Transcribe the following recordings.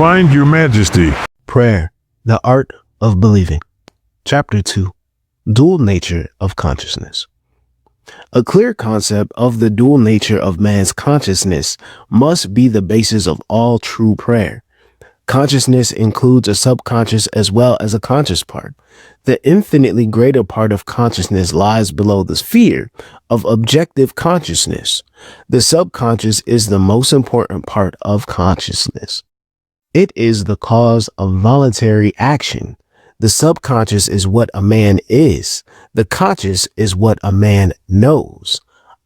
find your majesty. Prayer, the art of believing. Chapter 2, dual nature of consciousness. A clear concept of the dual nature of man's consciousness must be the basis of all true prayer. Consciousness includes a subconscious as well as a conscious part. The infinitely greater part of consciousness lies below the sphere of objective consciousness. The subconscious is the most important part of consciousness. It is the cause of voluntary action. The subconscious is what a man is. The conscious is what a man knows.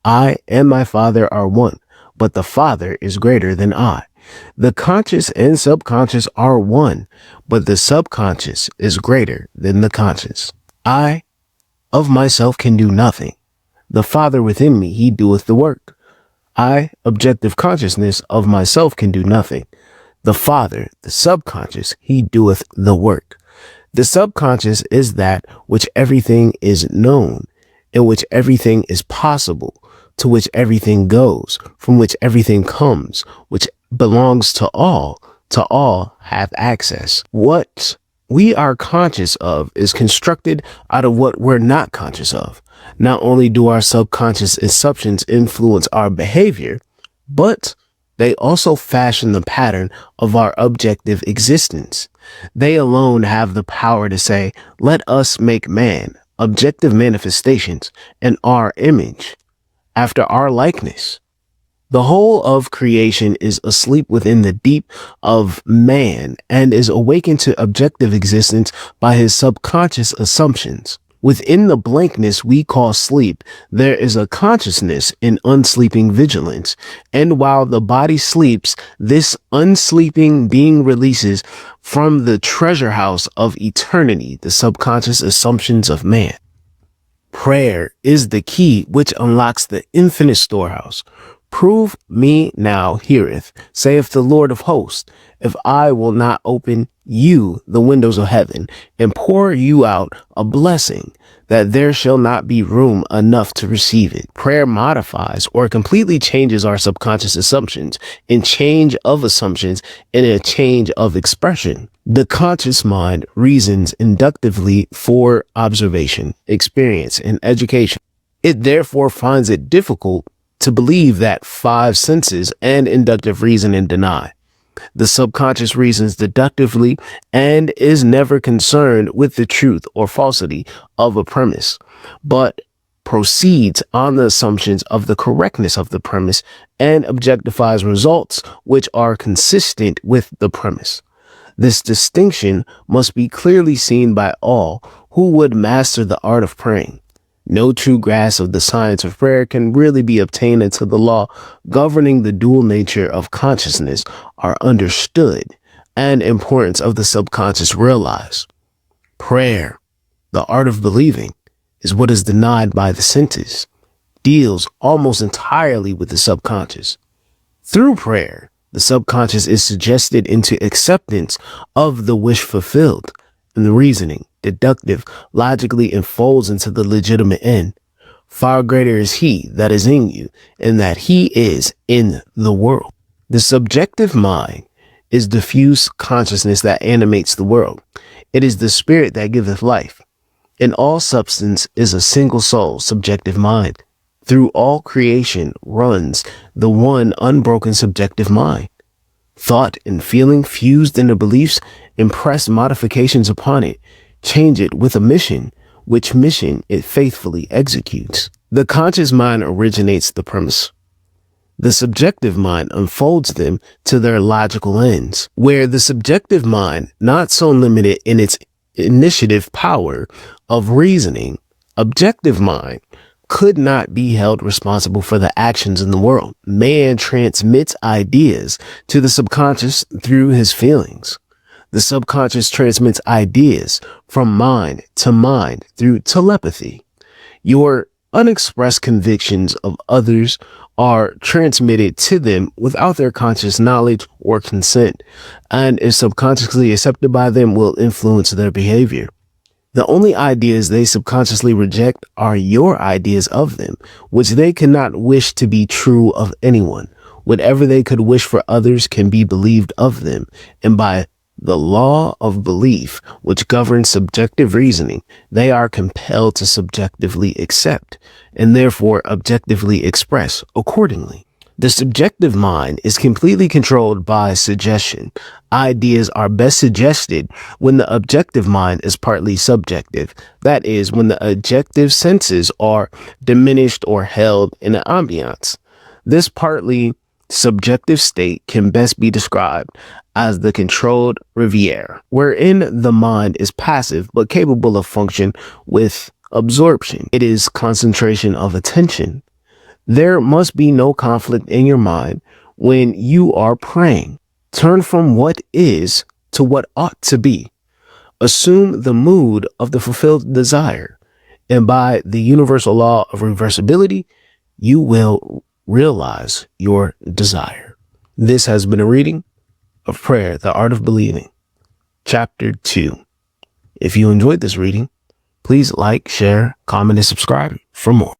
I and my Father are one, but the Father is greater than I. The conscious and subconscious are one, but the subconscious is greater than the conscious. I of myself can do nothing. The Father within me, he doeth the work. I, objective consciousness of myself, can do nothing. The Father, the subconscious, he doeth the work. The subconscious is that which everything is known, in which everything is possible, to which everything goes, from which everything comes, which belongs to all have access. What we are conscious of is constructed out of what we're not conscious of. Not only do our subconscious assumptions influence our behavior, but they also fashion the pattern of our objective existence. They alone have the power to say, let us make man, objective manifestations, in our image, after our likeness. The whole of creation is asleep within the deep of man and is awakened to objective existence by his subconscious assumptions. Within the blankness we call sleep, there is a consciousness in unsleeping vigilance. And while the body sleeps, this unsleeping being releases from the treasure house of eternity the subconscious assumptions of man. Prayer is the key which unlocks the infinite storehouse. Prove me now heareth, saith the Lord of hosts, if I will not open you the windows of heaven and pour you out a blessing, that there shall not be room enough to receive it. Prayer modifies or completely changes our subconscious assumptions in change of assumptions in a change of expression. The conscious mind reasons inductively for observation, experience, and education. It therefore finds it difficult to believe that five senses and inductive reasoning deny. The subconscious reasons deductively and is never concerned with the truth or falsity of a premise, but proceeds on the assumptions of the correctness of the premise and objectifies results which are consistent with the premise. This distinction must be clearly seen by all who would master the art of praying. No true grasp of the science of prayer can really be obtained until the law governing the dual nature of consciousness are understood and importance of the subconscious realized. Prayer, the art of believing, is what is denied by the senses, deals almost entirely with the subconscious. Through prayer, the subconscious is suggested into acceptance of the wish fulfilled, and the reasoning, deductive, logically enfolds into the legitimate end. Far greater is he that is in you, and that he is in the world. The subjective mind is diffuse consciousness that animates the world. It is the spirit that giveth life. In all substance is a single soul, subjective mind. Through all creation runs the one unbroken subjective mind. Thought and feeling fused into beliefs impress modifications upon it, change it with a mission, which mission it faithfully executes. The conscious mind originates the premise. The subjective mind unfolds them to their logical ends, where the subjective mind, not so limited in its initiative power of reasoning, objective mind, could not be held responsible for the actions in the world. Man transmits ideas to the subconscious through his feelings. The subconscious transmits ideas from mind to mind through telepathy. Your unexpressed convictions of others are transmitted to them without their conscious knowledge or consent, and if subconsciously accepted by them, will influence their behavior. The only ideas they subconsciously reject are your ideas of them, which they cannot wish to be true of anyone. whatever they could wish for others can be believed of them, and by the law of belief, which governs subjective reasoning, they are compelled to subjectively accept, and therefore objectively express accordingly. The subjective mind is completely controlled by suggestion. Ideas are best suggested when the objective mind is partly subjective. That is, when the objective senses are diminished or held in an ambiance. This partly subjective state can best be described as the controlled riviere, wherein the mind is passive but capable of function with absorption. It is concentration of attention. There must be no conflict in your mind when you are praying. Turn from what is to what ought to be. Assume the mood of the fulfilled desire, and by the universal law of reversibility, you will realize your desire. This has been a reading of Prayer, the Art of Believing, Chapter 2. If you enjoyed this reading, please like, share, comment, and subscribe for more.